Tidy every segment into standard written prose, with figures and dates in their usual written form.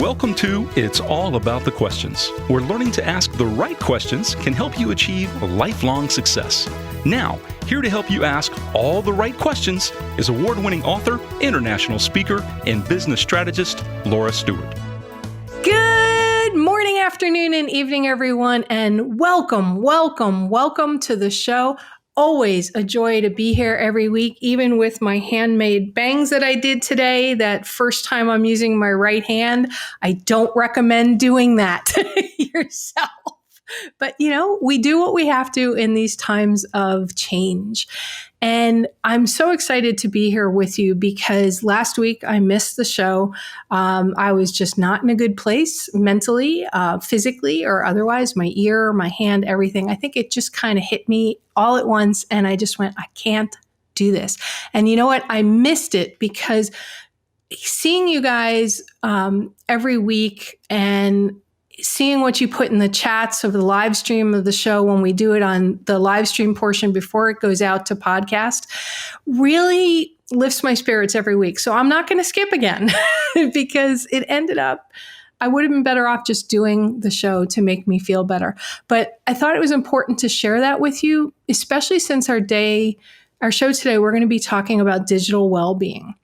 Welcome to It's All About the Questions, where learning to ask the right questions can help you achieve lifelong success. Now, here to help you ask all the right questions is award-winning author, international speaker, and business strategist, Laura Stewart. Good morning, afternoon, and evening, everyone, and welcome to the show. Always a joy to be here every week, even with my handmade bangs that I did today. That first time I'm using my right hand, I don't recommend doing that yourself. But, we do what we have to in these times of change. And I'm so excited to be here with you because last week I missed the show. I was just not in a good place mentally, physically, or otherwise. My ear, my hand, everything. I think it just kind of hit me all at once. And I just went, I can't do this. And you know what? I missed it because seeing you guys every week and seeing what you put in the chats of the live stream of the show when we do it on the live stream portion before it goes out to podcast really lifts my spirits every week. So I'm not going to skip again because it ended up, I would have been better off just doing the show to make me feel better. But I thought it was important to share that with you, especially since our show today, we're going to be talking about digital well-being.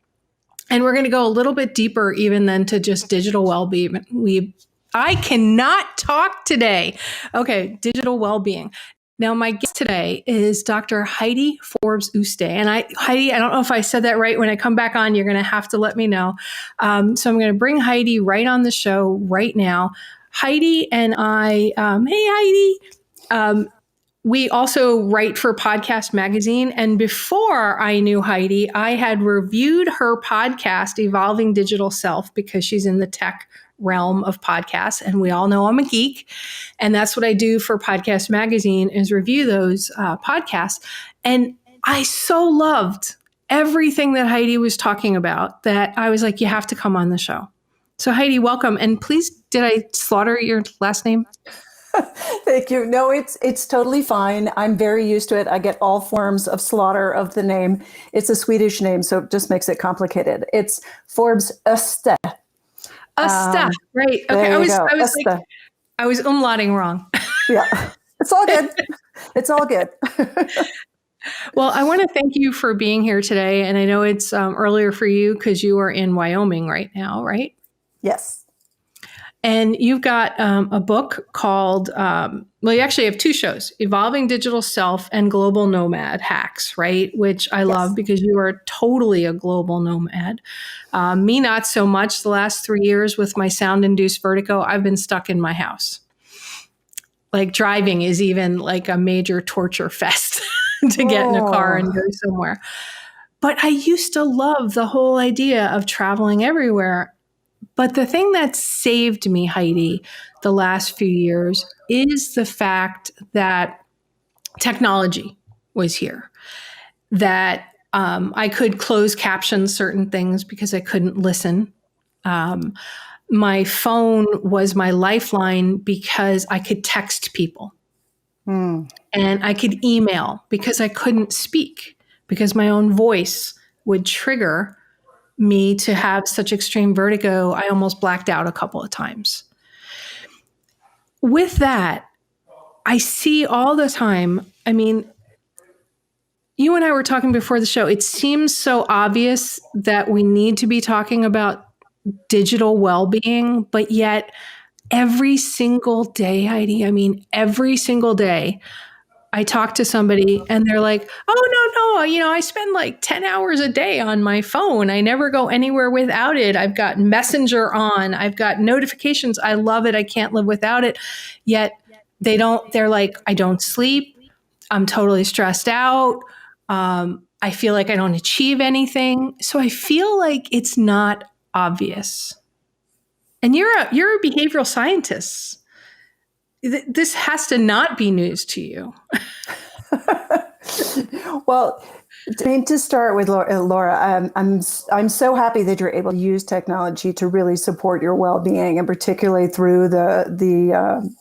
And we're going to go a little bit deeper even than to just digital well-being. I cannot talk today. Okay, digital well-being. Now, my guest today is Dr. Heidi Forbes Oste. And Heidi, I don't know if I said that right. When I come back on, you're going to have to let me know. So I'm going to bring Heidi right on the show right now. Heidi and I, hey, Heidi. We also write for Podcast Magazine. And before I knew Heidi, I had reviewed her podcast, Evolving Digital Self, because she's in the tech realm of podcasts. And we all know I'm a geek. And that's what I do for Podcast Magazine is review those podcasts. And I so loved everything that Heidi was talking about that I was like, you have to come on the show. So Heidi, welcome. And please, did I slaughter your last name? Thank you. No, it's totally fine. I'm very used to it. I get all forms of slaughter of the name. It's a Swedish name, so it just makes it complicated. It's Forbes Oste. Oste, right? Okay, I was umlauting wrong. Yeah, it's all good. It's all good. Well, I want to thank you for being here today, and I know it's earlier for you because you are in Wyoming right now, right? Yes. And you've got a book called, you actually have two shows, Evolving Digital Self and Global Nomad Hacks, right? Which I love because you are totally a global nomad. Me, not so much. The last 3 years with my sound-induced vertigo, I've been stuck in my house. Like driving is even like a major torture fest to get in a car and go somewhere. But I used to love the whole idea of traveling everywhere. But the thing that saved me, Heidi, the last few years is the fact that technology was here, that I could close caption certain things because I couldn't listen. My phone was my lifeline because I could text people and I could email because I couldn't speak because my own voice would trigger me to have such extreme vertigo. I almost blacked out a couple of times. With that, I see all the time. I mean, you and I were talking before the show. It seems so obvious that we need to be talking about digital well-being, but yet every single day, Heidi, every single day, I talk to somebody and they're like, oh, no, I spend like 10 hours a day on my phone. I never go anywhere without it. I've got Messenger on. I've got notifications. I love it. I can't live without it. Yet they're like, I don't sleep. I'm totally stressed out. I feel like I don't achieve anything. So I feel like it's not obvious. And you're a behavioral scientist. This has to not be news to you. Well, to start with, Laura, I'm so happy that you're able to use technology to really support your well-being, and particularly through the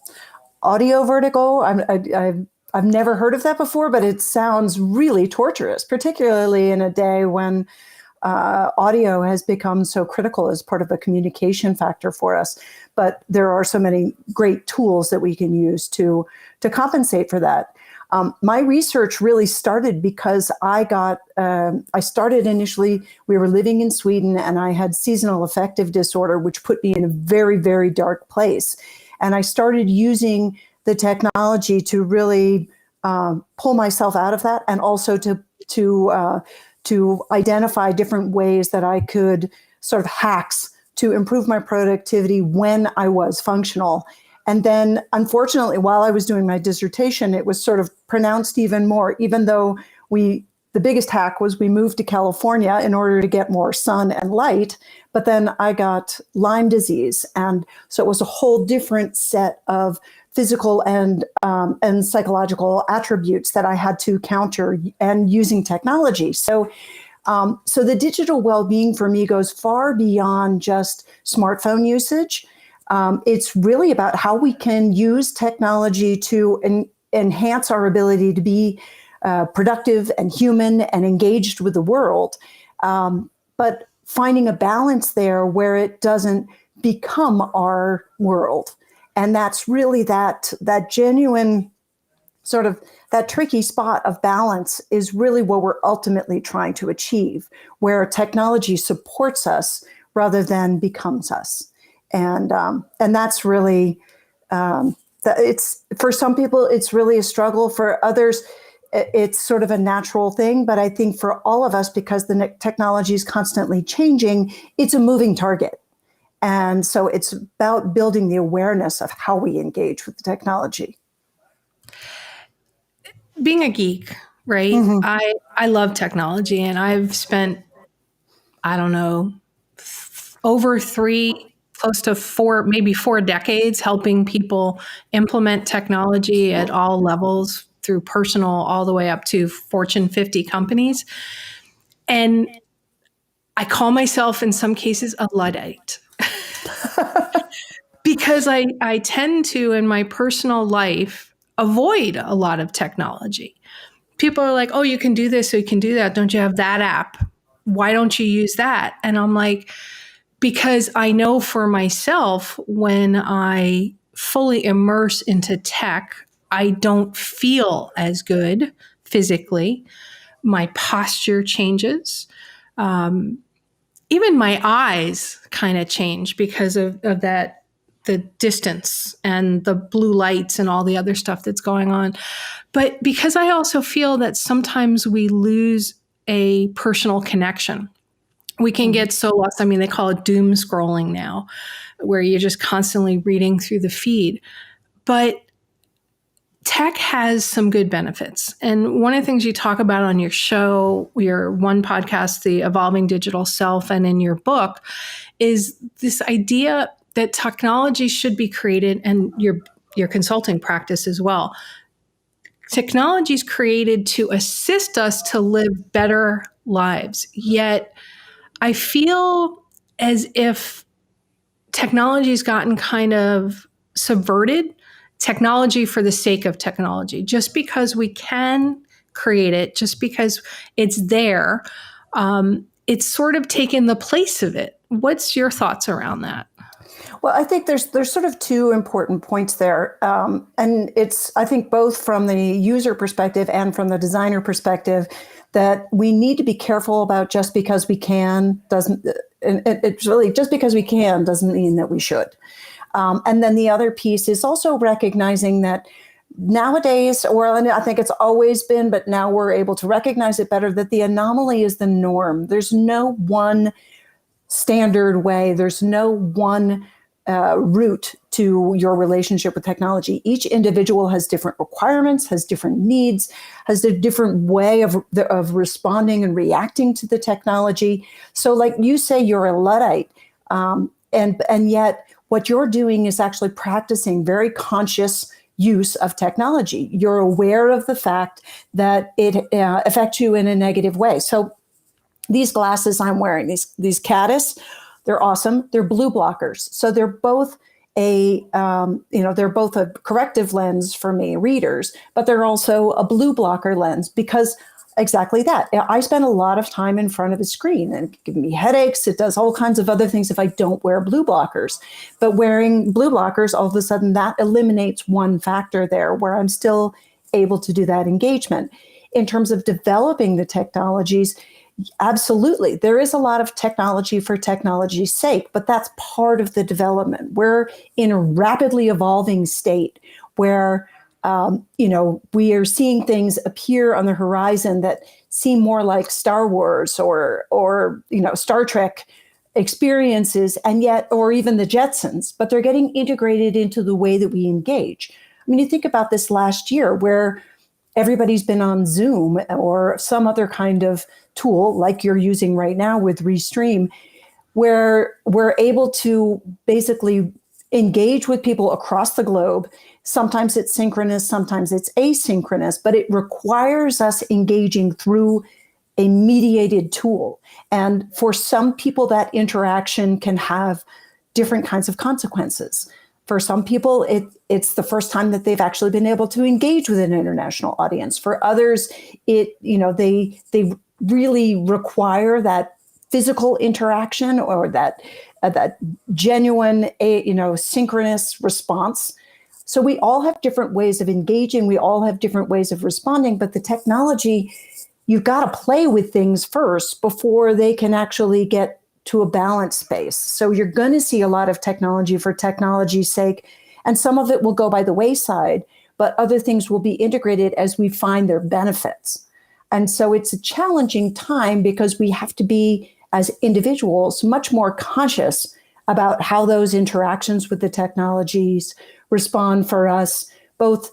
audio vertigo. I've never heard of that before, but it sounds really torturous, particularly in a day when audio has become so critical as part of a communication factor for us. But there are so many great tools that we can use to compensate for that. My research really started because I started initially, we were living in Sweden, and I had seasonal affective disorder, which put me in a very, very dark place. And I started using the technology to really pull myself out of that, and also to identify different ways that I could sort of hacks to improve my productivity when I was functional. And then, unfortunately, while I was doing my dissertation, it was sort of pronounced even more, even though the biggest hack was we moved to California in order to get more sun and light. But then I got Lyme disease. And so it was a whole different set of physical and psychological attributes that I had to counter, and using technology. So the digital well-being for me goes far beyond just smartphone usage. It's really about how we can use technology to enhance our ability to be productive and human and engaged with the world, but finding a balance there where it doesn't become our world. And that's really that genuine sort of that tricky spot of balance is really what we're ultimately trying to achieve, where technology supports us rather than becomes us. And that's really, it's for some people, it's really a struggle. For others, it's sort of a natural thing. But I think for all of us, because the technology is constantly changing, it's a moving target. And so it's about building the awareness of how we engage with the technology. Being a geek, right? Mm-hmm. I love technology, and I've spent, I don't know, over 3, close to 4, maybe 4 decades helping people implement technology at all levels, through personal all the way up to Fortune 50 companies. And I call myself in some cases a Luddite. Because I tend to, in my personal life, avoid a lot of technology. People are like, oh, you can do this, so you can do that. Don't you have that app? Why don't you use that? And I'm like, because I know for myself, when I fully immerse into tech, I don't feel as good physically. My posture changes. Even my eyes kind of change because of that, the distance and the blue lights and all the other stuff that's going on. But because I also feel that sometimes we lose a personal connection. We can get so lost. I mean, they call it doom scrolling now, where you're just constantly reading through the feed. But tech has some good benefits. And one of the things you talk about on your show, your one podcast, The Evolving Digital Self, and in your book, is this idea that technology should be created, and your consulting practice as well. Technology is created to assist us to live better lives. Yet I feel as if technology's gotten kind of subverted. Technology for the sake of technology, just because we can create it, just because it's there, it's sort of taken the place of it. What's your thoughts around that? Well, I think there's sort of 2 important points there. And it's, I think, both from the user perspective and from the designer perspective, that we need to be careful about just because we can doesn't, and it's really just because we can doesn't mean that we should. And then the other piece is also recognizing that nowadays, or I think it's always been, but now we're able to recognize it better, that the anomaly is the norm. There's no one standard way. There's no one route to your relationship with technology. Each individual has different requirements, has different needs, has a different way of responding and reacting to the technology. So like you say, you're a Luddite, and yet what you're doing is actually practicing very conscious use of technology. You're aware of the fact that it affects you in a negative way. So these glasses I'm wearing, these Caddis, they're awesome. They're blue blockers. So they're both they're both a corrective lens for me, readers, but they're also a blue blocker lens, because exactly that. I spend a lot of time in front of a screen and it gives me headaches. It does all kinds of other things if I don't wear blue blockers. But wearing blue blockers, all of a sudden, that eliminates one factor there where I'm still able to do that engagement. In terms of developing the technologies, absolutely. There is a lot of technology for technology's sake, but that's part of the development. We're in a rapidly evolving state where we are seeing things appear on the horizon that seem more like Star Wars or Star Trek experiences, and yet, or even the Jetsons, but they're getting integrated into the way that we engage. I mean, you think about this last year where everybody's been on Zoom or some other kind of tool like you're using right now with Restream, where we're able to basically engage with people across the globe. Sometimes it's synchronous, sometimes it's asynchronous, but it requires us engaging through a mediated tool. And for some people, that interaction can have different kinds of consequences. For some people, it's the first time that they've actually been able to engage with an international audience. For others, they really require that physical interaction or that genuine, synchronous response. So we all have different ways of engaging. We all have different ways of responding. But the technology, you've got to play with things first before they can actually get to a balanced space. So you're going to see a lot of technology for technology's sake, and some of it will go by the wayside, but other things will be integrated as we find their benefits. And so it's a challenging time because we have to be, as individuals, much more conscious about how those interactions with the technologies respond for us, both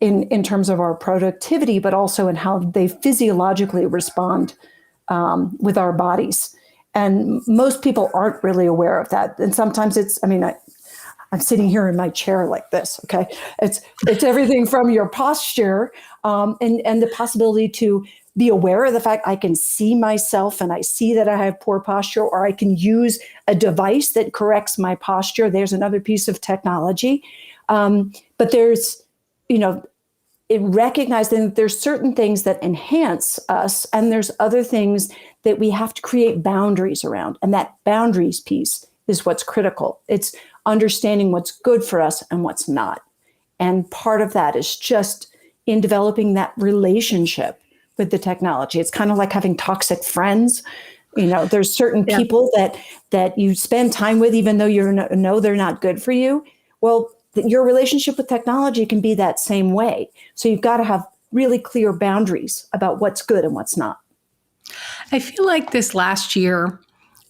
in terms of our productivity, but also in how they physiologically respond with our bodies. And most people aren't really aware of that. And sometimes I'm sitting here in my chair like this, okay? It's everything from your posture and the possibility to be aware of the fact I can see myself and I see that I have poor posture, or I can use a device that corrects my posture. There's another piece of technology. But there's, recognizing that there's certain things that enhance us, and there's other things that we have to create boundaries around. And that boundaries piece is what's critical. It's understanding what's good for us and what's not. And part of that is just in developing that relationship with the technology. It's kind of like having toxic friends. There's certain people that you spend time with, even though you know they're not good for you. Well, your relationship with technology can be that same way. So you've got to have really clear boundaries about what's good and what's not. I feel like this last year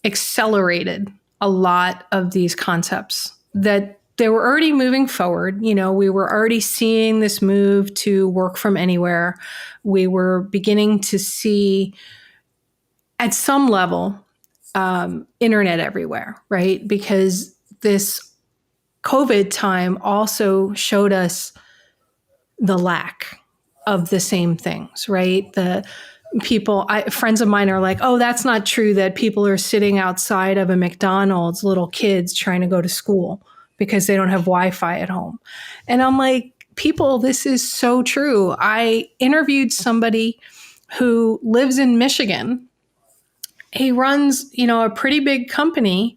accelerated a lot of these concepts that they were already moving forward. We were already seeing this move to work from anywhere. We were beginning to see at some level internet everywhere, right? Because this COVID time also showed us the lack of the same things, right? The friends of mine are like, oh, that's not true that people are sitting outside of a McDonald's, little kids trying to go to school because they don't have Wi-Fi at home. And I'm like, people, this is so true. I interviewed somebody who lives in Michigan. He runs, a pretty big company,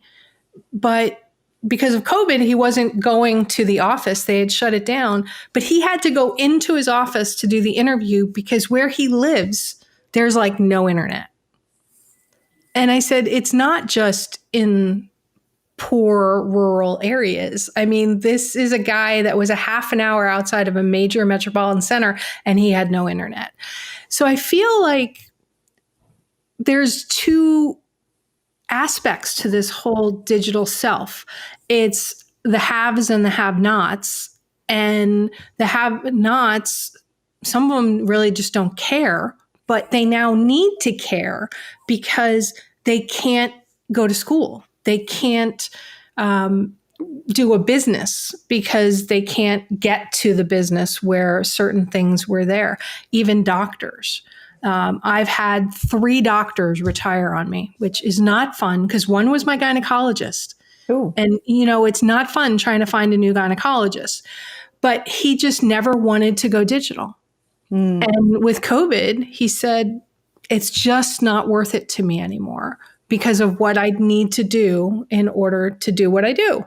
but because of COVID, he wasn't going to the office. They had shut it down, but he had to go into his office to do the interview because where he lives, there's like no internet. And I said, it's not just in poor rural areas. I mean, this is a guy that was a half an hour outside of a major metropolitan center and he had no internet. So I feel like there's two aspects to this whole digital self. It's the haves and the have-nots. And the have-nots, some of them really just don't care, but they now need to care because they can't go to school. They can't do a business because they can't get to the business where certain things were there, even doctors. I've had 3 doctors retire on me, which is not fun because one was my gynecologist. Ooh. And, it's not fun trying to find a new gynecologist. But he just never wanted to go digital. And with COVID, he said, it's just not worth it to me anymore because of what I need to do in order to do what I do.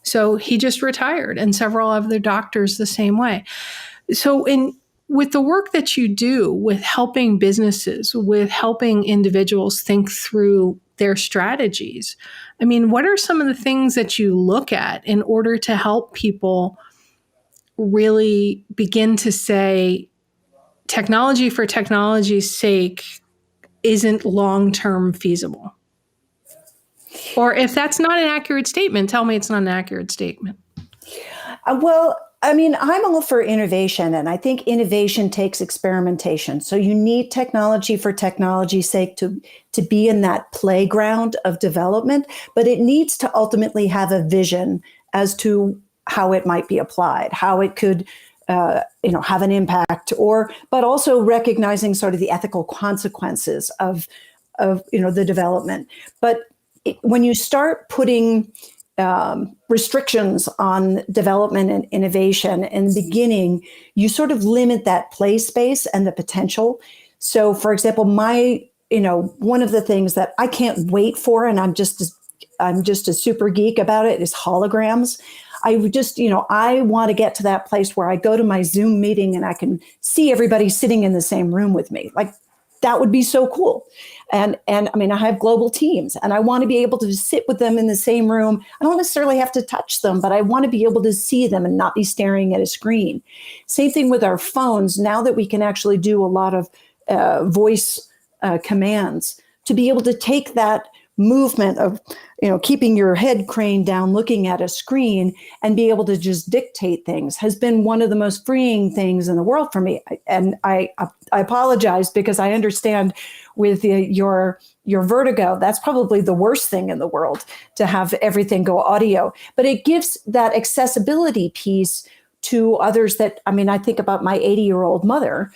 So he just retired, and several other doctors the same way. So with the work that you do with helping businesses, with helping individuals think through their strategies, I mean, what are some of the things that you look at in order to help people really begin to say technology for technology's sake isn't long-term feasible? Or if that's not an accurate statement, tell me it's not an accurate statement. Well, I mean, I'm all for innovation, and I think innovation takes experimentation. So you need technology for technology's sake to be in that playground of development, but it needs to ultimately have a vision as to how it might be applied, how it could have an impact, but also recognizing sort of the ethical consequences of the development. But when you start putting restrictions on development and innovation in the beginning, you sort of limit that play space and the potential. So, for example, one of the things that I can't wait for, and I'm just a super geek about it, is holograms. I want to get to that place where I go to my Zoom meeting and I can see everybody sitting in the same room with me. Like, that would be so cool. And I mean, I have global teams, and I want to be able to sit with them in the same room. I don't necessarily have to touch them, but I want to be able to see them and not be staring at a screen. Same thing with our phones. Now that we can actually do a lot of voice commands, to be able to take that movement of keeping your head craned down, looking at a screen, and be able to just dictate things has been one of the most freeing things in the world for me. And I apologize, because I understand with your vertigo, that's probably the worst thing in the world, to have everything go audio. But it gives that accessibility piece to others. That, I mean, I think about my 80-year-old mother.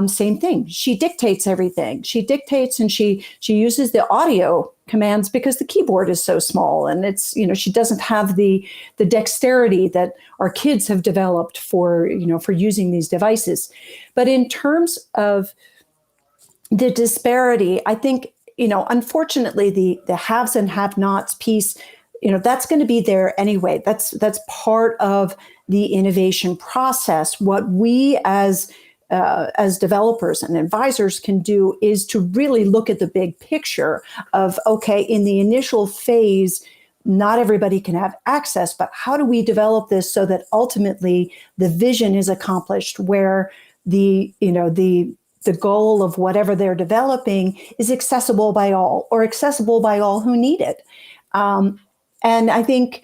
Same thing. She dictates everything. She dictates, and she uses the audio commands because the keyboard is so small, and it's, she doesn't have the dexterity that our kids have developed for using these devices. But in terms of the disparity, I think, unfortunately, the haves and have-nots piece, that's going to be there anyway. That's part of the innovation process. What we as developers and advisors can do is to really look at the big picture of, okay, in the initial phase, not everybody can have access, but how do we develop this so that ultimately the vision is accomplished, where the goal of whatever they're developing is accessible by all, or accessible by all who need it. And I think,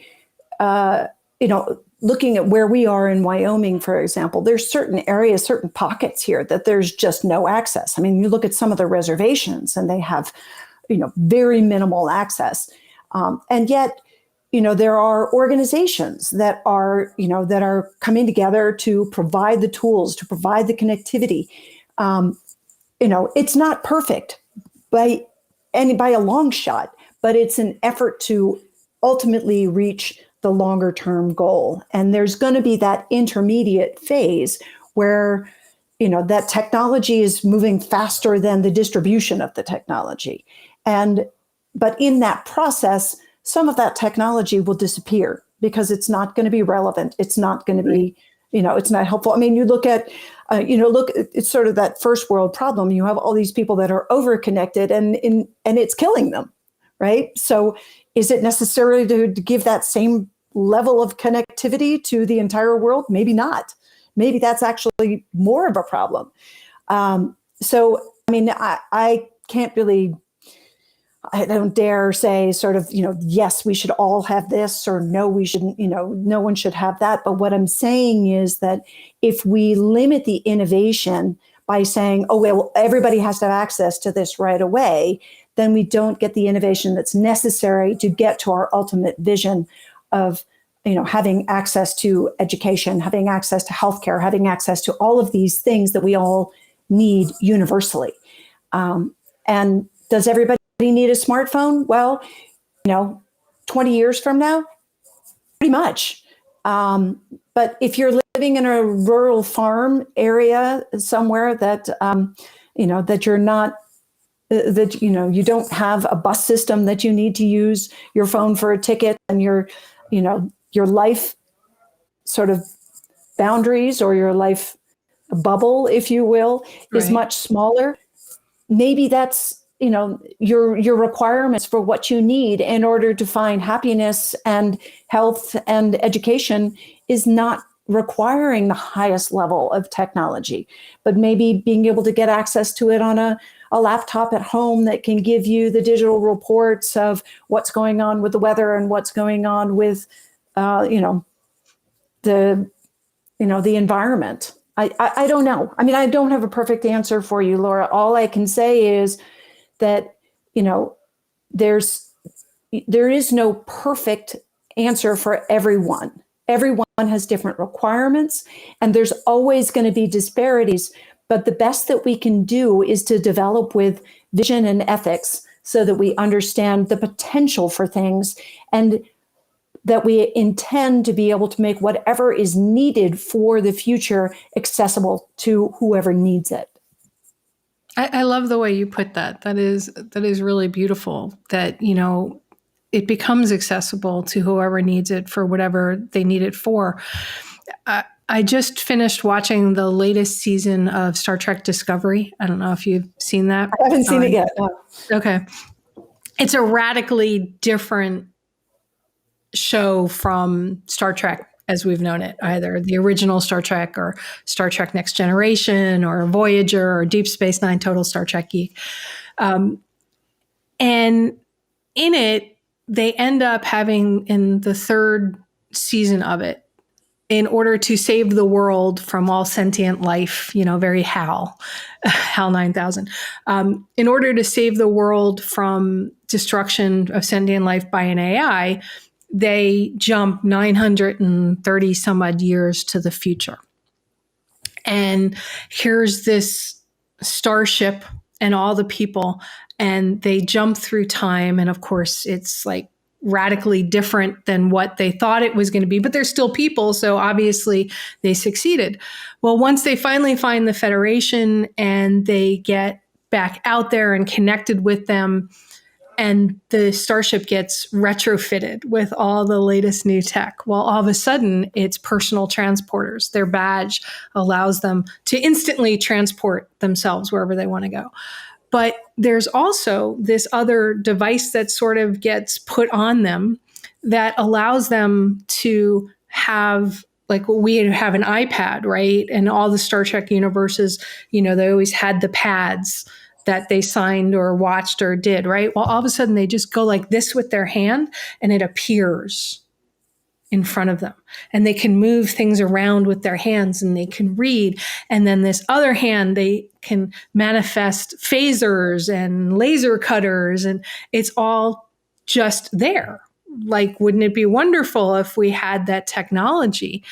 looking at where we are in Wyoming, for example, there's certain areas, certain pockets here that there's just no access. I mean, you look at some of the reservations and they have, very minimal access. And yet, there are organizations that are coming together to provide the tools, to provide the connectivity. It's not perfect by a long shot, but it's an effort to ultimately reach the longer term goal. And there's going to be that intermediate phase where, that technology is moving faster than the distribution of the technology. But in that process, some of that technology will disappear because it's not going to be relevant. It's not going to be, it's not helpful. I mean, you look at, it's sort of that first world problem. You have all these people that are overconnected and it's killing them, right? So is it necessary to give that same level of connectivity to the entire world? Maybe not. Maybe that's actually more of a problem. So, I mean, I can't really, I don't dare say sort of, yes, we should all have this, or no, we shouldn't, no one should have that. But what I'm saying is that if we limit the innovation by saying, oh, well, everybody has to have access to this right away, then we don't get the innovation that's necessary to get to our ultimate vision of, having access to education, having access to healthcare, having access to all of these things that we all need universally. And does everybody need a smartphone? Well, 20 years from now, pretty much. But if you're living in a rural farm area somewhere that, that you're not, that, you don't have a bus system that you need to use your phone for a ticket, and your life sort of boundaries, or your life bubble, if you will, is Right. much smaller. Maybe that's, your requirements for what you need in order to find happiness and health and education is not requiring the highest level of technology, but maybe being able to get access to it on a laptop at home that can give you the digital reports of what's going on with the weather and what's going on with, the the environment. I don't know. I mean, I don't have a perfect answer for you, Laura. All I can say is that, there is no perfect answer for everyone. Everyone has different requirements, and there's always going to be disparities. But the best that we can do is to develop with vision and ethics so that we understand the potential for things, and that we intend to be able to make whatever is needed for the future accessible to whoever needs it. I love the way you put that. That is really beautiful. That, it becomes accessible to whoever needs it for whatever they need it for. I just finished watching the latest season of Star Trek Discovery. I don't know if you've seen that. I haven't seen it yet. No. Okay. It's a radically different show from Star Trek as we've known it, either the original Star Trek or Star Trek Next Generation or Voyager or Deep Space Nine, total Star Trek geek. And in it, they end up having, in the third season of it, in order to save the world from all sentient life, very HAL 9000, in order to save the world from destruction of sentient life by an AI, they jump 930 some odd years to the future. And here's this starship and all the people, and they jump through time. And of course, it's like radically different than what they thought it was going to be, but they're still people. So obviously they succeeded. Well, once they finally find the Federation and they get back out there and connected with them, and the starship gets retrofitted with all the latest new tech. Well, all of a sudden, it's personal transporters. Their badge allows them to instantly transport themselves wherever they want to go. But there's also this other device that sort of gets put on them that allows them to have, like, we have an iPad, right? And all the Star Trek universes, they always had the pads that they signed or watched or did, right? Well, all of a sudden they just go like this with their hand and it appears in front of them, and they can move things around with their hands and they can read. And then this other hand, they can manifest phasers and laser cutters, and it's all just there. Like, wouldn't it be wonderful if we had that technology?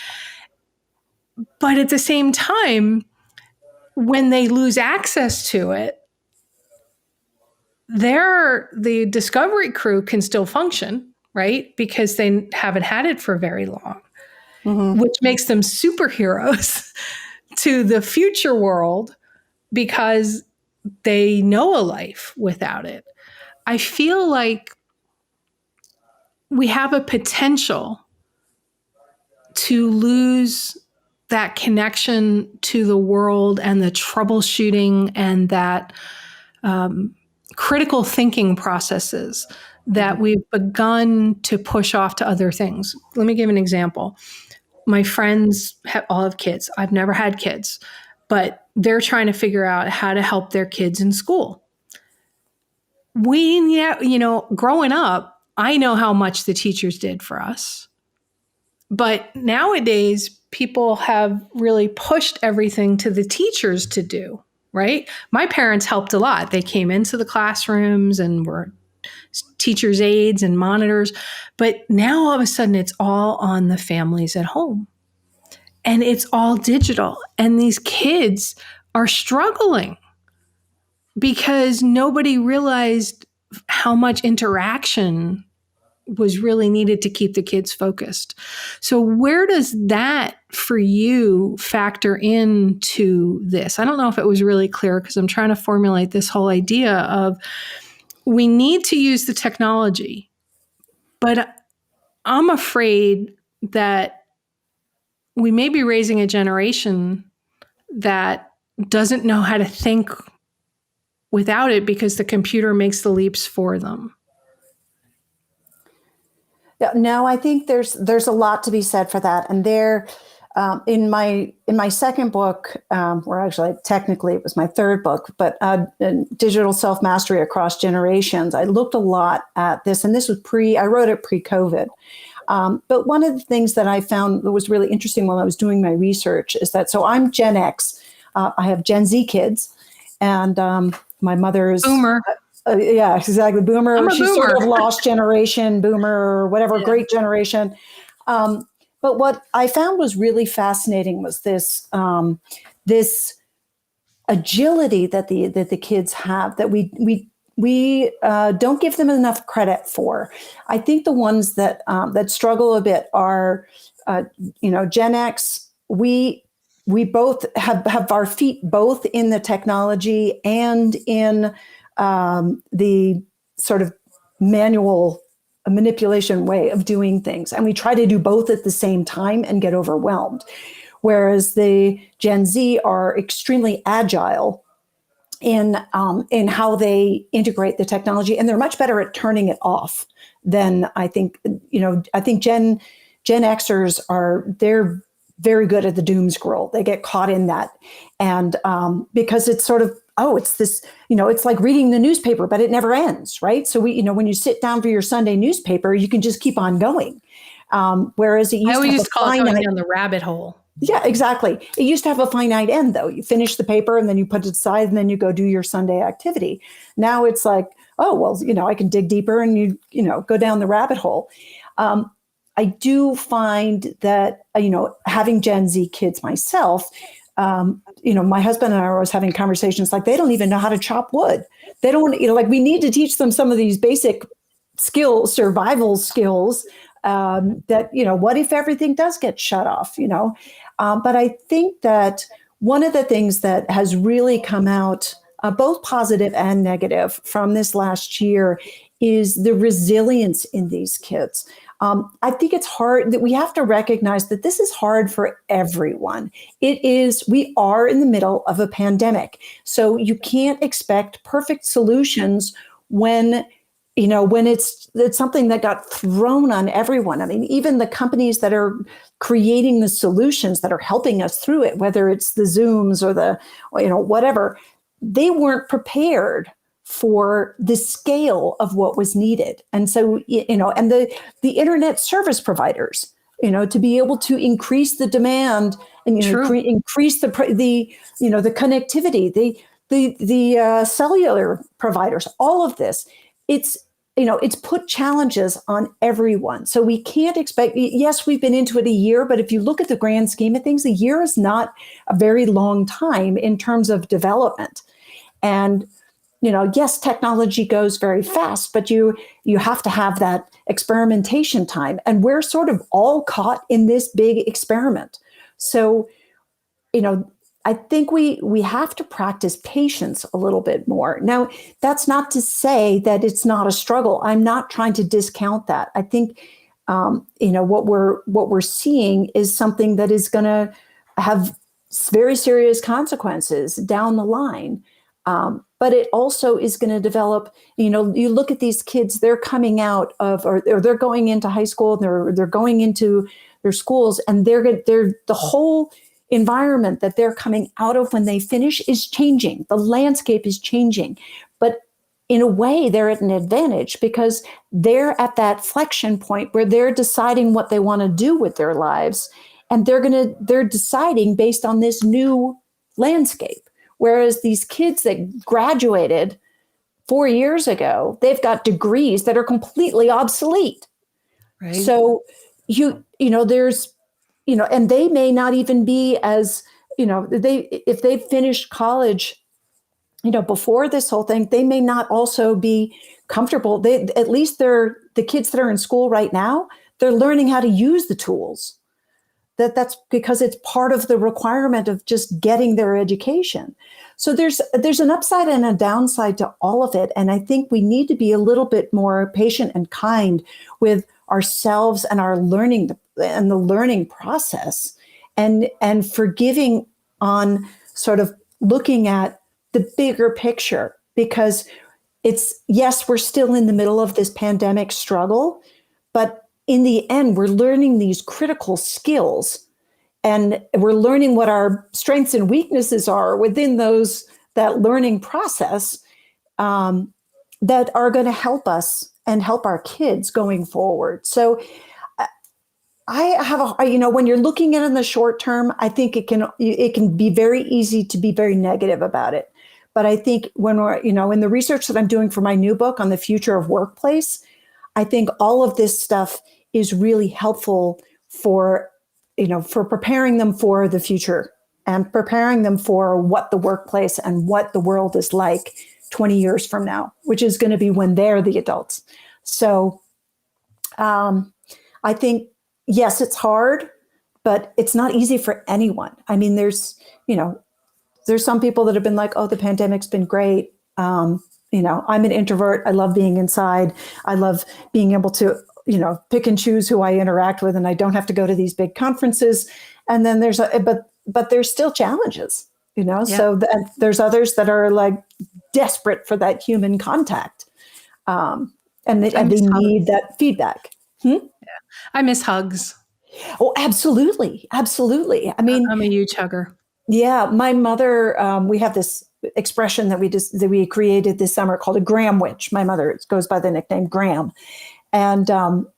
But at the same time, when they lose access to it, the Discovery crew can still function, right? Because they haven't had it for very long, which makes them superheroes to the future world because they know a life without it. I feel like we have a potential to lose that connection to the world and the troubleshooting and that critical thinking processes that we've begun to push off to other things. Let me give an example. My friends all have kids. I've never had kids, but they're trying to figure out how to help their kids in school. Growing up, I know how much the teachers did for us. But nowadays, people have really pushed everything to the teachers to do. Right? My parents helped a lot. They came into the classrooms and were teachers' aides and monitors. But now all of a sudden it's all on the families at home. And it's all digital. And these kids are struggling because nobody realized how much interaction was really needed to keep the kids focused. So where does that for you factor into this? I don't know if it was really clear because I'm trying to formulate this whole idea of we need to use the technology, but I'm afraid that we may be raising a generation that doesn't know how to think without it because the computer makes the leaps for them. Yeah, no, I think there's a lot to be said for that. And there, in my second book, or actually technically it was my third book, but Digital Self-Mastery Across Generations, I looked a lot at this, and this was I wrote it pre-COVID. But one of the things that I found that was really interesting while I was doing my research is that, so I'm Gen X, I have Gen Z kids, and my mother's Boomer. Yeah, exactly. Boomer. I'm a She's boomer. sort of lost generation, boomer, or whatever, Yeah. great generation. But what I found was really fascinating was this this agility that the kids have that we don't give them enough credit for. I think the ones that struggle a bit are Gen X. We both have our feet both in the technology and in the sort of manual manipulation way of doing things. And we try to do both at the same time and get overwhelmed. Whereas the Gen Z are extremely agile in how they integrate the technology. And they're much better at turning it off than I think Gen Xers they're very good at the doom scroll. They get caught in that. And because it's sort of, it's this, it's like reading the newspaper, but it never ends, right? So when you sit down for your Sunday newspaper, you can just keep on going. Whereas it used to have a call it going finite, down the rabbit hole. Yeah, exactly. It used to have a finite end, though. You finish the paper and then you put it aside and then you go do your Sunday activity. Now it's like, I can dig deeper and you go down the rabbit hole. I do find that, having Gen Z kids myself, my husband and I are always having conversations like they don't even know how to chop wood. They don't, we need to teach them some of these basic skills, survival skills, that, what if everything does get shut off, but I think that one of the things that has really come out, both positive and negative from this last year is the resilience in these kids. I think it's hard that we have to recognize that this is hard for everyone. We are in the middle of a pandemic. So you can't expect perfect solutions when it's something that got thrown on everyone. I mean, even the companies that are creating the solutions that are helping us through it, whether it's the Zooms or the, whatever, they weren't prepared for the scale of what was needed. And so, and the internet service providers, to be able to increase the demand and increase the connectivity, the cellular providers, all of this, it's put challenges on everyone. So we can't expect, yes, we've been into it a year, but if you look at the grand scheme of things, a year is not a very long time in terms of development. And yes, technology goes very fast, but you have to have that experimentation time. And we're sort of all caught in this big experiment. So, I think we have to practice patience a little bit more. Now, that's not to say that it's not a struggle. I'm not trying to discount that. I think, what we're seeing is something that is going to have very serious consequences down the line. But it also is going to develop, you look at these kids, they're coming out of, or they're going into high school, they're going into their schools, and they're the whole environment that they're coming out of when they finish is changing. The landscape is changing. But in a way, they're at an advantage because they're at that flexion point where they're deciding what they want to do with their lives. And they're deciding based on this new landscape. Whereas these kids that graduated 4 years ago, they've got degrees that are completely obsolete. Right. So there's, and they may not even be as, if they finished college, before this whole thing, they may not also be comfortable. At least they're the kids that are in school right now, they're learning how to use the tools. That's because it's part of the requirement of just getting their education. So there's an upside and a downside to all of it. And I think we need to be a little bit more patient and kind with ourselves and our learning and the learning process, and forgiving on sort of looking at the bigger picture, because yes, we're still in the middle of this pandemic struggle, but in the end, we're learning these critical skills, and we're learning what our strengths and weaknesses are within that learning process, that are going to help us and help our kids going forward. So I have when you're looking at it in the short term, I think it can be very easy to be very negative about it. But I think when we're, in the research that I'm doing for my new book on the future of workplace, I think all of this stuff is really helpful for preparing them for the future and preparing them for what the workplace and what the world is like 20 years from now, which is going to be when they're the adults. So I think, yes, it's hard, but it's not easy for anyone. I mean, there's some people that have been like, oh, the pandemic's been great. I'm an introvert. I love being inside. I love being able to, pick and choose who I interact with, and I don't have to go to these big conferences. And then but there's still challenges, Yeah. So there's others that are like desperate for that human contact. And they need that feedback. I miss hugs. Oh, absolutely. Absolutely. I mean, I'm a huge hugger. Yeah, my mother, we have this expression that we created this summer called a Gram witch. My mother goes by the nickname Gram. And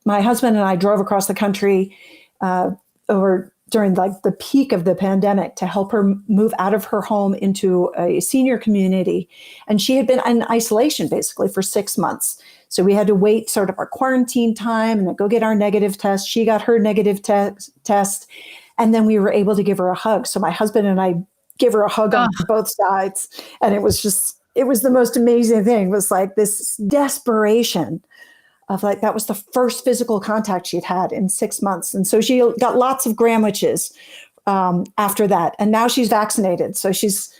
my husband and I drove across the country over during like the peak of the pandemic to help her move out of her home into a senior community. And she had been in isolation basically for 6 months. So we had to wait sort of our quarantine time and then go get our negative test. She got her negative test. And then we were able to give her a hug. So my husband and I give her a hug on both sides. And it was the most amazing thing. It was like this desperation of like, that was the first physical contact she'd had in 6 months. And so she got lots of Gramwiches after that. And now she's vaccinated. So she's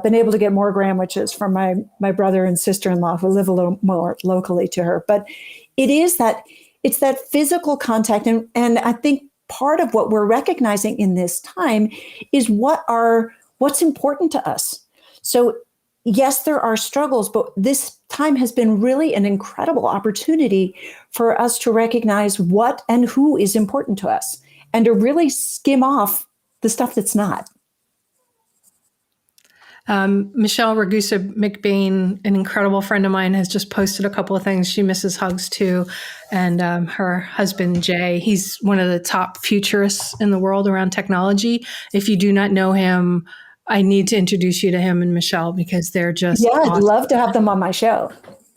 been able to get more Gramwiches from my brother and sister-in-law who live a little more locally to her. But it's that physical contact. And I think part of what we're recognizing in this time is what's important to us. So yes, there are struggles, but this time has been really an incredible opportunity for us to recognize what and who is important to us and to really skim off the stuff that's not. Michelle Ragusa McBain, an incredible friend of mine, has just posted a couple of things. She misses hugs too. And her husband, Jay, he's one of the top futurists in the world around technology. If you do not know him, I need to introduce you to him and Michelle because they're just awesome. I'd love to have them on my show.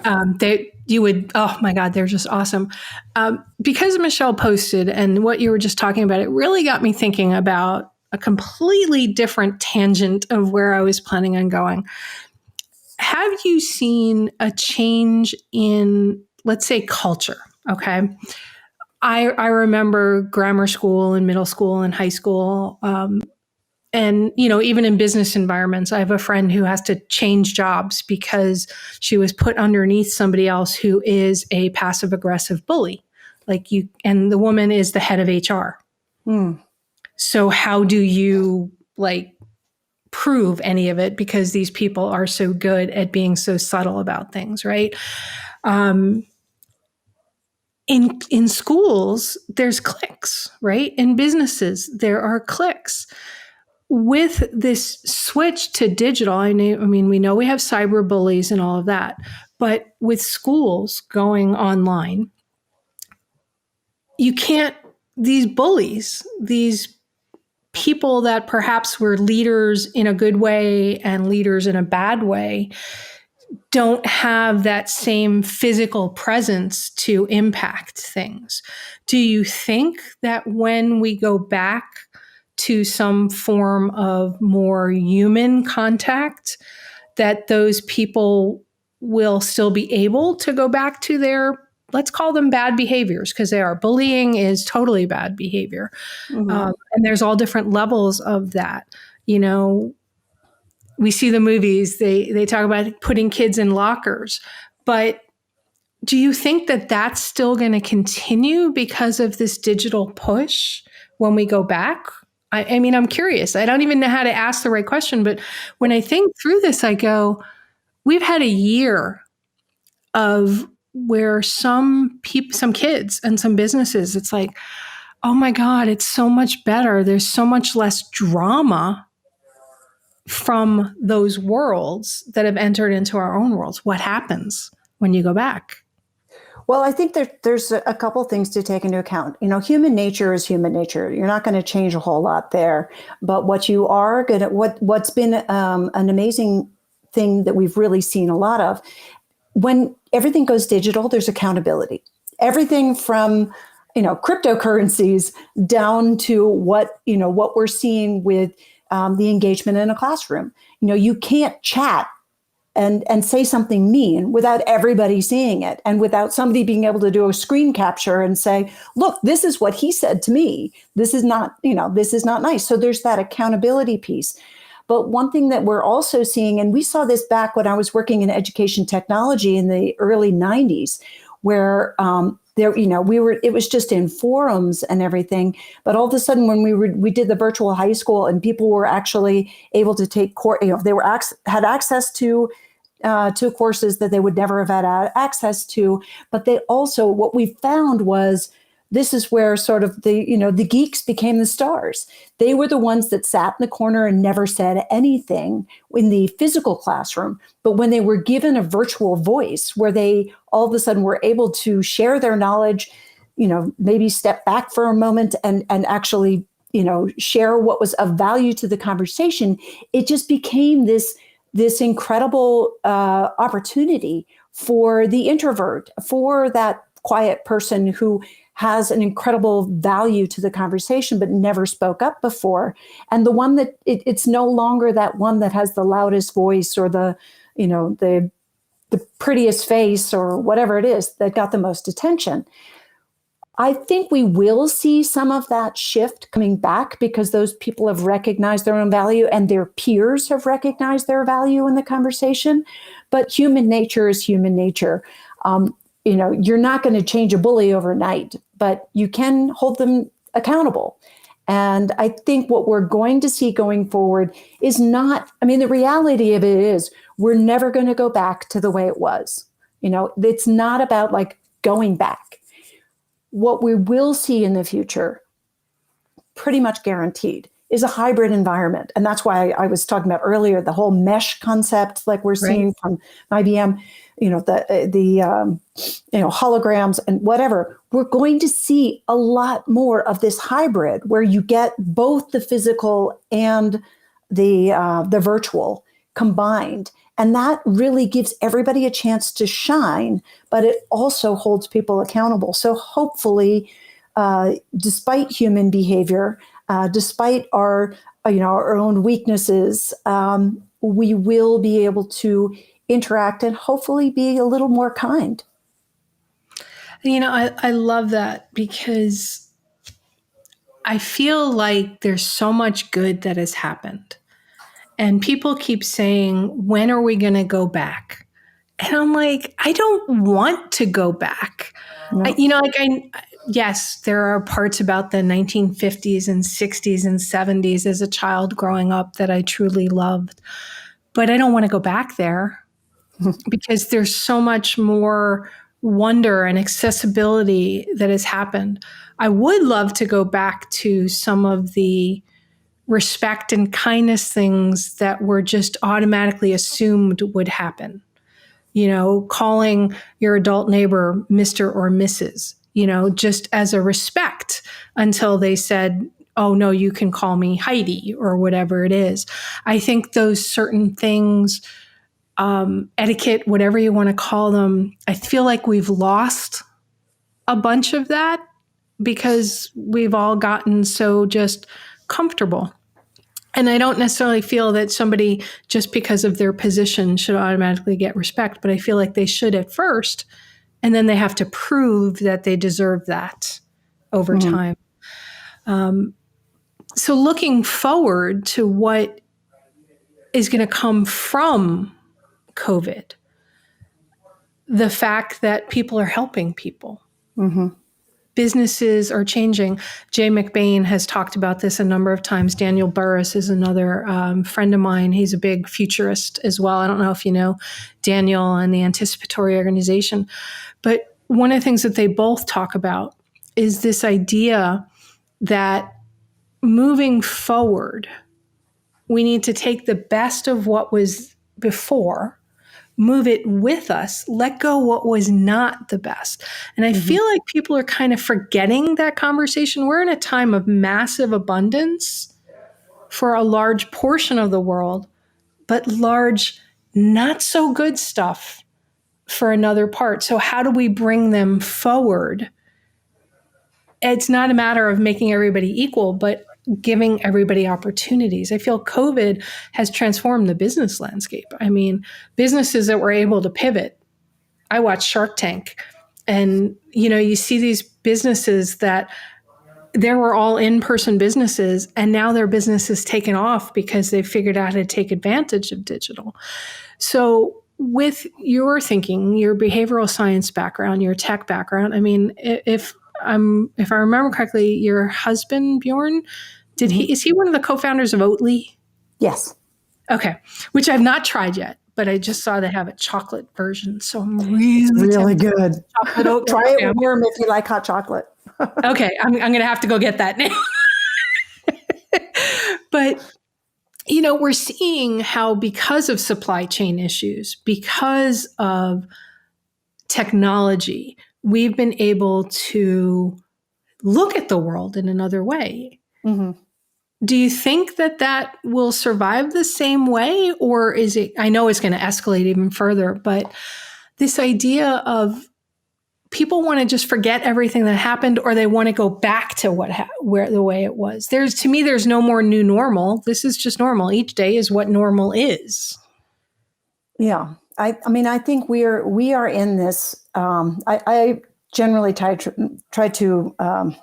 Oh my God, they're just awesome. Because Michelle posted and what you were just talking about, it really got me thinking about a completely different tangent of where I was planning on going. Have you seen a change in, let's say, culture? Okay. I remember grammar school and middle school and high school. And, even in business environments, I have a friend who has to change jobs because she was put underneath somebody else who is a passive aggressive bully. And the woman is the head of HR. So how do you prove any of it? Because these people are so good at being so subtle about things, right? In schools, there's cliques, right? In businesses, there are cliques. With this switch to digital, we know we have cyber bullies and all of that, but with schools going online, these bullies, these people that perhaps were leaders in a good way and leaders in a bad way, don't have that same physical presence to impact things. Do you think that when we go back to some form of more human contact, that those people will still be able to go back to their let's call them bad behaviors, because they are. Bullying is totally bad behavior. Mhm. And there's all different levels of that. You know, we see the movies, they talk about putting kids in lockers, but do you think that that's still going to continue because of this digital push when we go back? I mean, I'm curious. I don't even know how to ask the right question, but when I think through this, I go, we've had a year of where some people, some kids and some businesses, it's like, oh my God, it's so much better. There's so much less drama from those worlds that have entered into our own worlds. What happens when you go back? Well, I think there's a couple things to take into account. You know, human nature is human nature. You're not going to change a whole lot there. But what you are going to, what's been an amazing thing that we've really seen a lot of, when everything goes digital, there's accountability. Everything from, you know, cryptocurrencies down to what we're seeing with the engagement in a classroom. You know, you can't chat and say something mean without everybody seeing it, and without somebody being able to do a screen capture and say, look, this is what he said to me. This is not, this is not nice. So there's that accountability piece. But one thing that we're also seeing, and we saw this back when I was working in education technology in the early 90s, where it was just in forums and everything. But all of a sudden, when we did the virtual high school, and people were actually able to take they had access to courses that they would never have had access to. But they also, what we found was, this is where sort of the geeks became the stars. They were the ones that sat in the corner and never said anything in the physical classroom. But when they were given a virtual voice, where they all of a sudden were able to share their knowledge, maybe step back for a moment and actually, share what was of value to the conversation, it just became this incredible opportunity for the introvert, for that quiet person who has an incredible value to the conversation but never spoke up before. And the one that it's no longer that one that has the loudest voice or the prettiest face or whatever it is that got the most attention. I think we will see some of that shift coming back, because those people have recognized their own value and their peers have recognized their value in the conversation. But human nature is human nature. You're not going to change a bully overnight, but you can hold them accountable. And I think what we're going to see going forward is the reality of it is we're never going to go back to the way it was. It's not about like going back. What we will see in the future, pretty much guaranteed, is a hybrid environment. And that's why I was talking about earlier, the whole mesh concept, like we're seeing from IBM, the holograms and whatever. We're going to see a lot more of this hybrid where you get both the physical and the virtual combined. And that really gives everybody a chance to shine, but it also holds people accountable. So hopefully, despite human behavior, despite our own weaknesses, we will be able to interact and hopefully be a little more kind. I love that, because I feel like there's so much good that has happened. And people keep saying, when are we going to go back? And I'm like, I don't want to go back. No. Yes, there are parts about the 1950s and 60s and 70s as a child growing up that I truly loved. But I don't want to go back there because there's so much more wonder and accessibility that has happened. I would love to go back to some of the respect and kindness things that were just automatically assumed would happen. Calling your adult neighbor Mr. or Mrs., just as a respect, until they said, oh no, you can call me Heidi or whatever it is. I think those certain things, etiquette, whatever you want to call them, I feel like we've lost a bunch of that because we've all gotten so just comfortable. And I don't necessarily feel that somebody, just because of their position, should automatically get respect, but I feel like they should at first, And then they have to prove that they deserve that over time. So looking forward to what is going to come from COVID, the fact that people are helping people. Businesses are changing. Jay McBain has talked about this a number of times. Daniel Burrus is another friend of mine. He's a big futurist as well. I don't know if you know Daniel and the Anticipatory Organization, but one of the things that they both talk about is this idea that moving forward, we need to take the best of what was before, move it with us, let go what was not the best. And I feel like people are kind of forgetting that conversation. We're in a time of massive abundance for a large portion of the world, but large, not so good stuff for another part. So how do we bring them forward? It's not a matter of making everybody equal, but giving everybody opportunities. I feel COVID has transformed the business landscape. I mean, businesses that were able to pivot. I watch Shark Tank, and you see these businesses that there were all in-person businesses, and now their business is taken off because they figured out how to take advantage of digital. So with your thinking, your behavioral science background, your tech background, I mean, if I remember correctly, your husband, Bjorn, is he one of the co-founders of Oatly? Yes. Okay. Which I've not tried yet, but I just saw they have a chocolate version. So I'm really good. Chocolate oat Try it with warm if you like hot chocolate. Okay. I'm going to have to go get that now. But, we're seeing how because of supply chain issues, because of technology, we've been able to look at the world in another way. Do you think that will survive the same way, or is it, I know it's going to escalate even further, but this idea of people want to just forget everything that happened, or they want to go back to where the way it was. To me, there's no more new normal. This is just normal. Each day is what normal is. Yeah. I mean, I think we are in this, I generally try to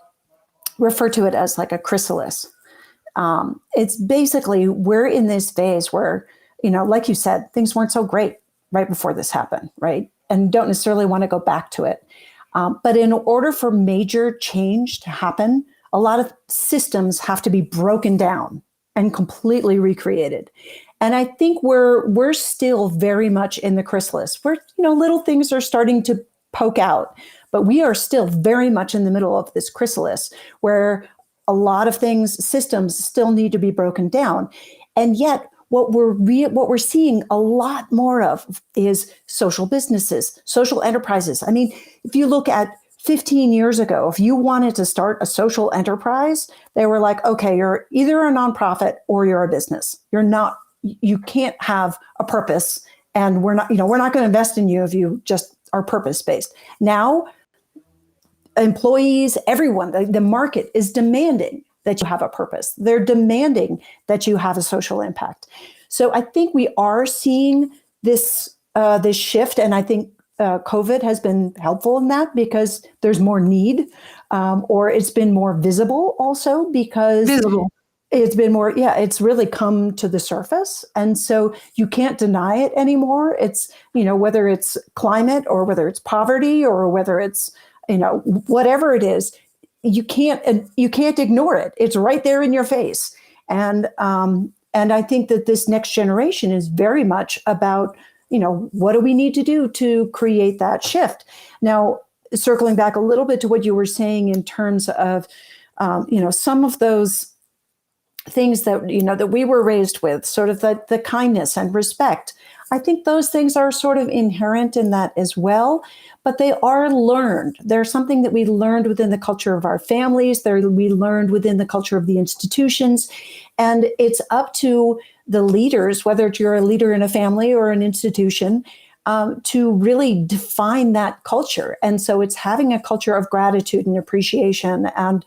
refer to it as like a chrysalis. It's basically, we're in this phase where, like you said, things weren't so great right before this happened, right? And don't necessarily want to go back to it. But in order for major change to happen, a lot of systems have to be broken down and completely recreated. And I think we're still very much in the chrysalis where, little things are starting to poke out, but we are still very much in the middle of this chrysalis where a lot of systems still need to be broken down. And yet what we're seeing a lot more of is social businesses, social enterprises. I mean, if you look at 15 years ago, if you wanted to start a social enterprise, they were like, okay, you're either a nonprofit or you're a business. You can't have a purpose, and we're not going to invest in you if you just are purpose-based. Now, employees, everyone, the market is demanding that you have a purpose. They're demanding that you have a social impact. So I think we are seeing this shift, and I think COVID has been helpful in that because there's more need, or it's been more visible also because it's been more, it's really come to the surface. And so you can't deny it anymore. It's, whether it's climate or whether it's poverty or whether it's, whatever it is, you can't ignore it. It's right there in your face. And I think that this next generation is very much about, what do we need to do to create that shift? Now, circling back a little bit to what you were saying in terms of, some of those things that, that we were raised with, sort of the kindness and respect. I think those things are sort of inherent in that as well, but they are learned. They're something that we learned within the culture of our families. We learned within the culture of the institutions. And it's up to the leaders, whether you're a leader in a family or an institution, to really define that culture. And so it's having a culture of gratitude and appreciation and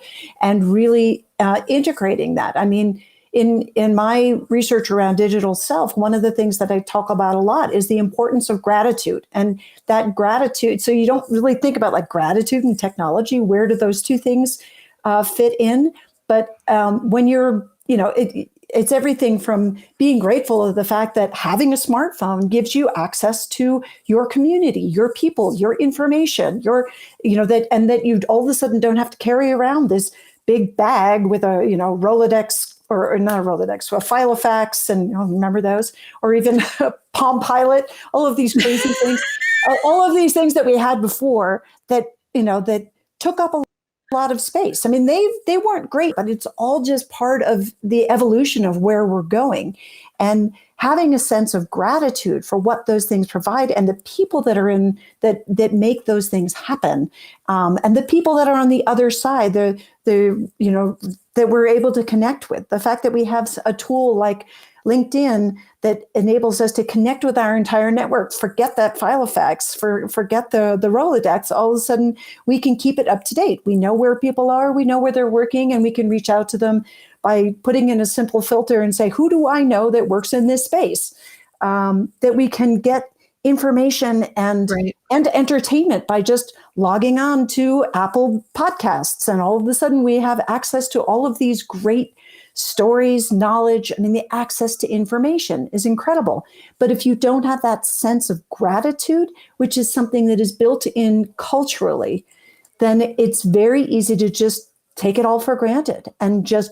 really integrating that. I mean, in my research around digital self, one of the things that I talk about a lot is the importance of gratitude, and that gratitude. So you don't really think about like gratitude and technology. Where do those two things fit in? But when you're, it's everything from being grateful of the fact that having a smartphone gives you access to your community, your people, your information, that you all of a sudden don't have to carry around this big bag with a, Rolodex or not a Rolodex, a Filofax, and remember those, or even a Palm Pilot, all of these crazy things, all of these things that we had before that, that took up a lot of space. I mean, they weren't great, but it's all just part of the evolution of where we're going. And having a sense of gratitude for what those things provide and the people that are in that make those things happen, and the people that are on the other side, that we're able to connect with. The fact that we have a tool like LinkedIn that enables us to connect with our entire network. Forget that Filofax, forget the Rolodex. All of a sudden, we can keep it up to date. We know where people are, we know where they're working, and we can reach out to them by putting in a simple filter and say, who do I know that works in this space? That we can get information and entertainment by just logging on to Apple Podcasts. And all of a sudden, we have access to all of these great stories, knowledge. I mean, the access to information is incredible. But if you don't have that sense of gratitude, which is something that is built in culturally, then it's very easy to just take it all for granted and just,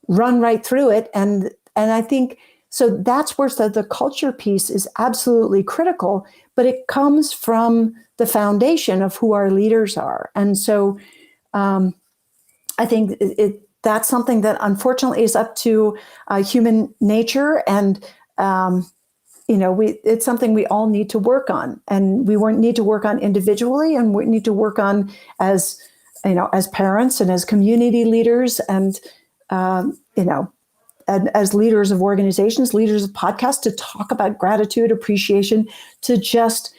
run right through it. And I think, so that's where the culture piece is absolutely critical, but it comes from the foundation of who our leaders are. And so I think that's something that unfortunately is up to human nature, and it's something we all need to work on, and we need to work on individually, and we need to work on as parents and as community leaders, and and as leaders of organizations, leaders of podcasts, to talk about gratitude, appreciation, to just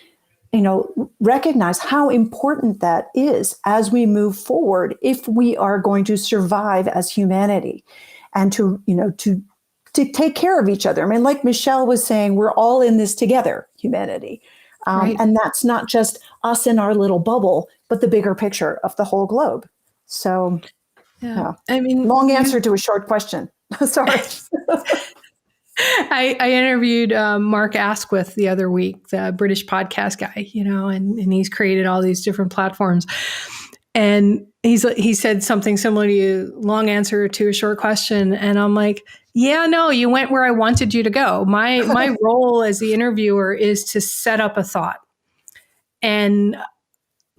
recognize how important that is as we move forward, if we are going to survive as humanity, and to take care of each other. I mean, like Michelle was saying, we're all in this together, humanity. Right. And that's not just us in our little bubble, but the bigger picture of the whole globe. So, I mean, long answer to a short question. Sorry. I interviewed Mark Asquith the other week, the British podcast guy, and he's created all these different platforms. And he said something similar to you, long answer to a short question. And I'm like, yeah, no, you went where I wanted you to go. My role as the interviewer is to set up a thought and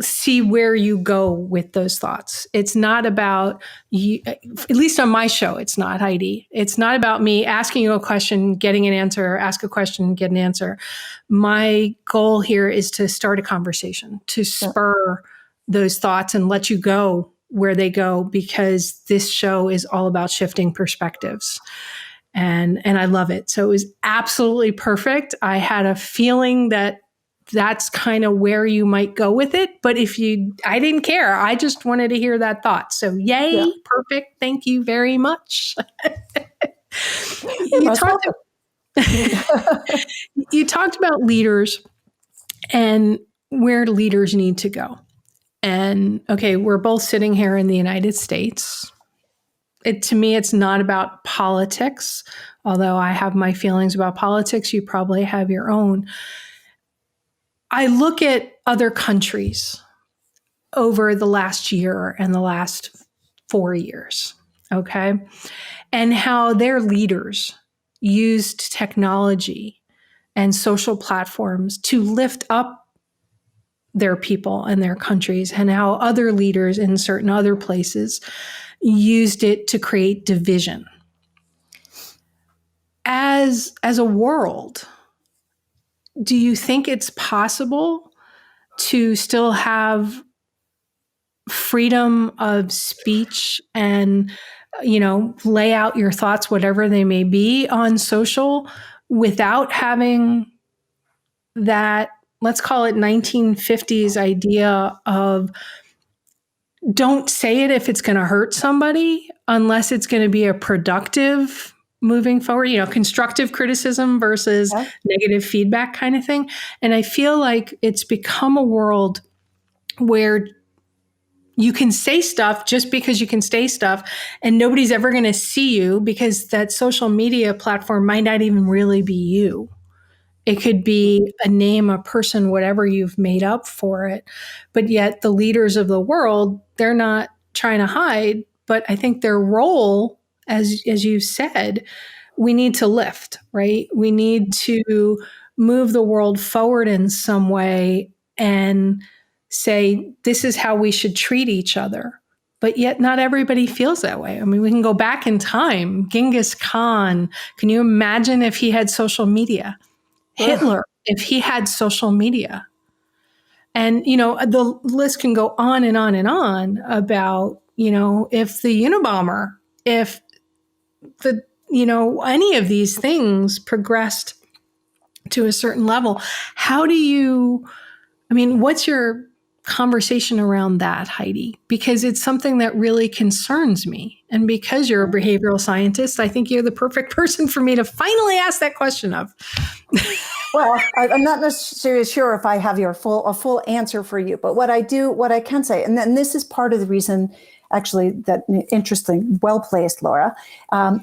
see where you go with those thoughts. It's not about you, at least on my show, it's not, Heidi. It's not about me asking you a question, getting an answer, ask a question, get an answer. My goal here is to start a conversation, to spur those thoughts and let you go where they go, because this show is all about shifting perspectives. And I love it. So it was absolutely perfect. I had a feeling that that's kind of where you might go with it. But I didn't care. I just wanted to hear that thought. So yay, perfect. Thank you very much. You talked about leaders and where leaders need to go. And okay, we're both sitting here in the United States. To me, it's not about politics, although I have my feelings about politics. You probably have your own. I look at other countries over the last year and the last 4 years, okay, and how their leaders used technology and social platforms to lift up their people and their countries, and how other leaders in certain other places used it to create division. As a world, do you think it's possible to still have freedom of speech and, lay out your thoughts, whatever they may be, on social without having that, let's call it 1950s idea of don't say it if it's going to hurt somebody, unless it's going to be a productive moving forward, constructive criticism versus Yeah. negative feedback kind of thing. And I feel like it's become a world where you can say stuff just because you can say stuff, and nobody's ever going to see you, because that social media platform might not even really be you. It could be a name, a person, whatever you've made up for it. But yet the leaders of the world, they're not trying to hide. But I think their role, as you said, we need to lift, right? We need to move the world forward in some way and say, this is how we should treat each other. But yet not everybody feels that way. I mean, we can go back in time. Genghis Khan, can you imagine if he had social media? Hitler, if he had social media. And, the list can go on and on and on about, if the Unabomber, if the, any of these things progressed to a certain level. What's your conversation around that, Heidi? Because it's something that really concerns me. And because you're a behavioral scientist, I think you're the perfect person for me to finally ask that question of. Well, I'm not necessarily sure if I have a full answer for you, but what I can say, and then this is part of the reason, actually, that interesting, well placed, Laura,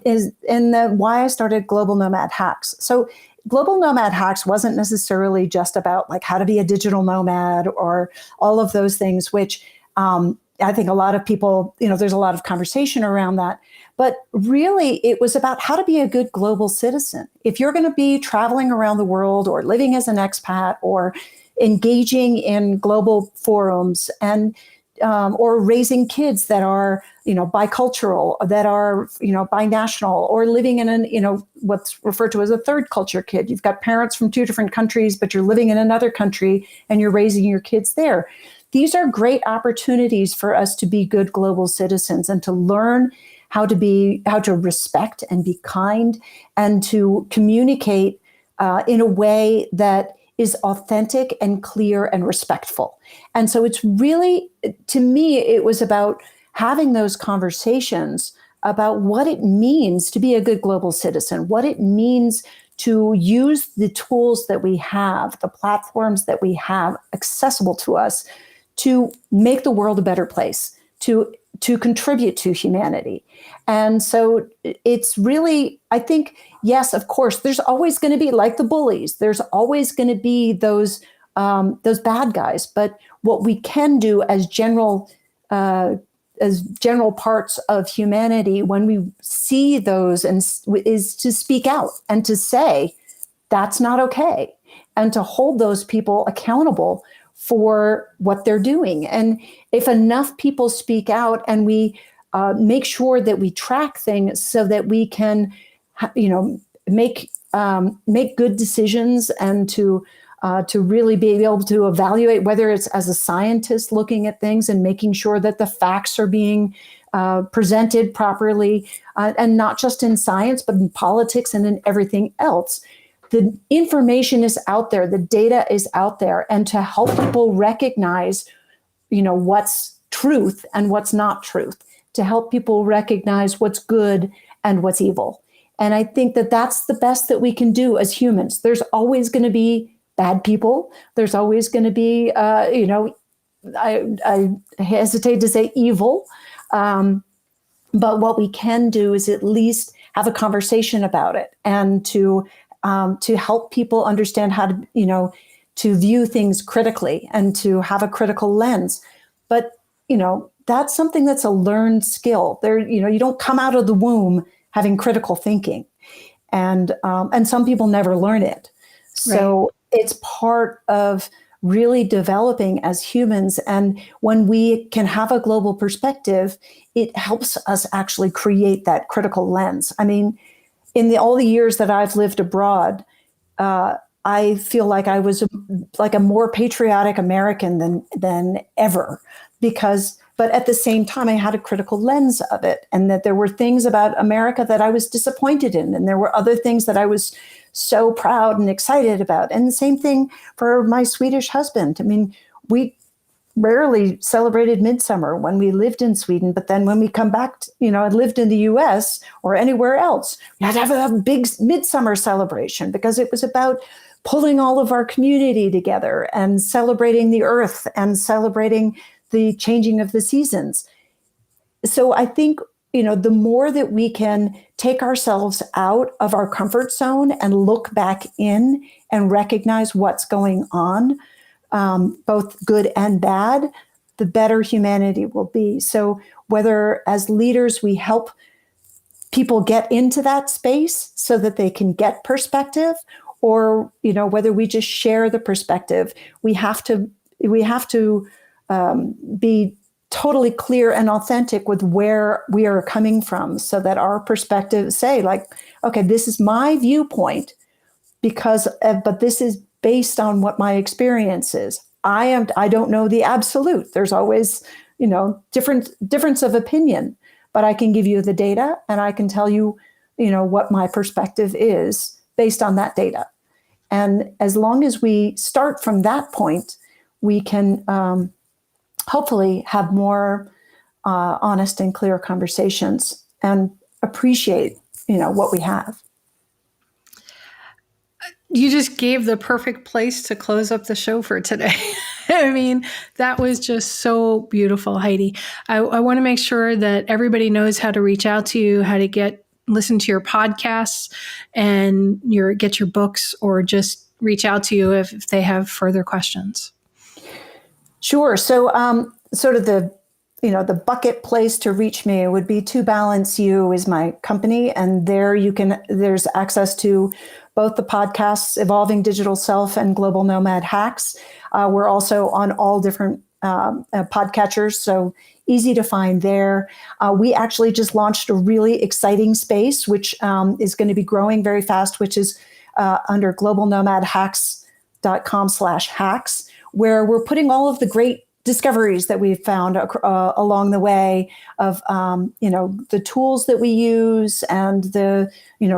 is in why I started Global Nomad Hacks. So Global Nomad Hacks wasn't necessarily just about like how to be a digital nomad or all of those things, which I think a lot of people, there's a lot of conversation around that. But really, it was about how to be a good global citizen. If you're going to be traveling around the world or living as an expat or engaging in global forums and or raising kids that are, bicultural, that are, binational, or living in what's referred to as a third culture kid. You've got parents from two different countries, but you're living in another country and you're raising your kids there. These are great opportunities for us to be good global citizens and to learn how to respect and be kind and to communicate in a way that is authentic and clear and respectful. And so it's really, to me, it was about having those conversations about what it means to be a good global citizen, what it means to use the tools that we have, the platforms that we have accessible to us to make the world a better place, to contribute to humanity. And so it's really, I think, yes, of course, there's always going to be, like the bullies, there's always going to be those bad guys. But what we can do as general parts of humanity when we see those is to speak out and to say, that's not okay, and to hold those people accountable for what they're doing. And if enough people speak out and we make sure that we track things so that we can, make good decisions and to really be able to evaluate, whether it's as a scientist looking at things and making sure that the facts are being presented properly, and not just in science, but in politics and in everything else. The information is out there, the data is out there, and to help people recognize, what's truth and what's not truth, to help people recognize what's good and what's evil. And I think that that's the best that we can do as humans. There's always going to be bad people. There's always going to be, I hesitate to say evil, but what we can do is at least have a conversation about it and to help people understand how to view things critically and to have a critical lens. But, that's something that's a learned skill. You don't come out of the womb having critical thinking, and some people never learn it. So It's part of really developing as humans. And when we can have a global perspective, it helps us actually create that critical lens. I mean, in all the years that I've lived abroad, I feel like I was like a more patriotic American than ever, but at the same time, I had a critical lens of it, and that there were things about America that I was disappointed in, and there were other things that I was so proud and excited about. And the same thing for my Swedish husband. I mean, rarely celebrated midsummer when we lived in Sweden. But then when we come back, I lived in the US or anywhere else, we had to have a big midsummer celebration because it was about pulling all of our community together and celebrating the earth and celebrating the changing of the seasons. So I think, the more that we can take ourselves out of our comfort zone and look back in and recognize what's going on, both good and bad, the better humanity will be. So whether as leaders we help people get into that space so that they can get perspective, or whether we just share the perspective, we have to be totally clear and authentic with where we are coming from, so that our perspective say like, okay, this is my viewpoint but this is based on what my experience is. I don't know the absolute. There's always, difference of opinion, but I can give you the data and I can tell you, what my perspective is based on that data. And as long as we start from that point, we can hopefully have more honest and clear conversations and appreciate, what we have. You just gave the perfect place to close up the show for today. I mean, that was just so beautiful, Heidi. I want to make sure that everybody knows how to reach out to you, how to listen to your podcasts and get your books, or just reach out to you if they have further questions. Sure. So sort of the bucket place to reach me would be To Balance You is my company. And there's access to both the podcasts, Evolving Digital Self and Global Nomad Hacks. We're also on all different podcatchers, so easy to find there. We actually just launched a really exciting space, which is going to be growing very fast, which is under globalnomadhacks.com/hacks, where we're putting all of the great discoveries that we've found along the way of, the tools that we use and the,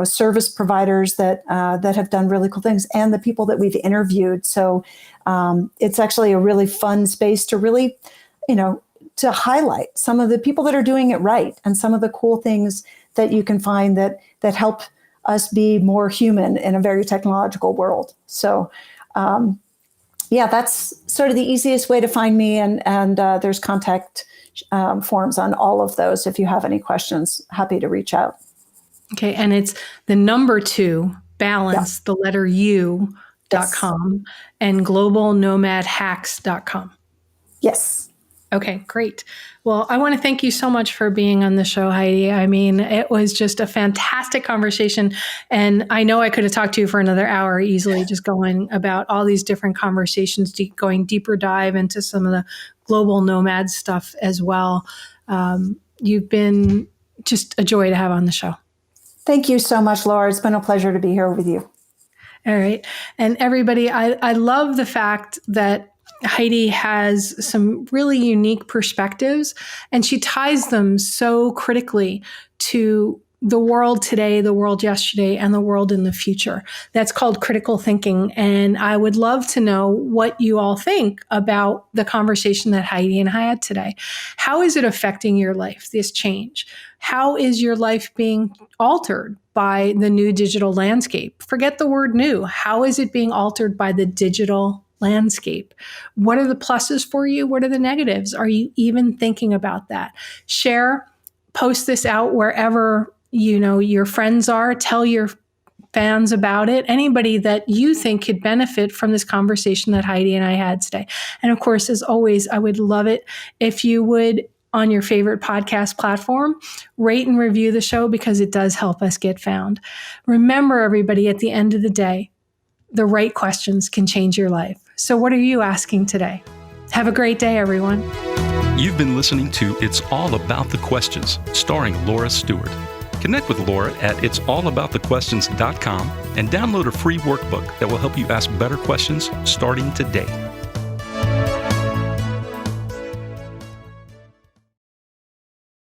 service providers that have done really cool things and the people that we've interviewed. So it's actually a really fun space to really, to highlight some of the people that are doing it right and some of the cool things that you can find that help us be more human in a very technological world. So, that's sort of the easiest way to find me. And there's contact forms on all of those. If you have any questions, happy to reach out. Okay. And it's the number 2, balance, the letter U.com, and globalnomadhacks.com. Yes. Okay, great. Well, I want to thank you so much for being on the show, Heidi. I mean, it was just a fantastic conversation. And I know I could have talked to you for another hour easily, just going about all these different conversations, going deeper dive into some of the global nomad stuff as well. You've been just a joy to have on the show. Thank you so much, Laura. It's been a pleasure to be here with you. All right. And everybody, I love the fact that Heidi has some really unique perspectives, and she ties them so critically to the world today, the world yesterday, and the world in the future. That's called critical thinking. And I would love to know what you all think about the conversation that Heidi and I had today. How is it affecting your life, this change? How is your life being altered by the new digital landscape? Forget the word new. How is it being altered by the digital landscape? What are the pluses for you? What are the negatives? Are you even thinking about that? Share, post this out wherever your friends are. Tell your fans about it. Anybody that you think could benefit from this conversation that Heidi and I had today. And of course, as always, I would love it if you would, on your favorite podcast platform, rate and review the show, because it does help us get found. Remember, everybody, at the end of the day, the right questions can change your life. So what are you asking today? Have a great day, everyone. You've been listening to It's All About the Questions, starring Laura Stewart. Connect with Laura at it'sallaboutthequestions.com and download a free workbook that will help you ask better questions starting today.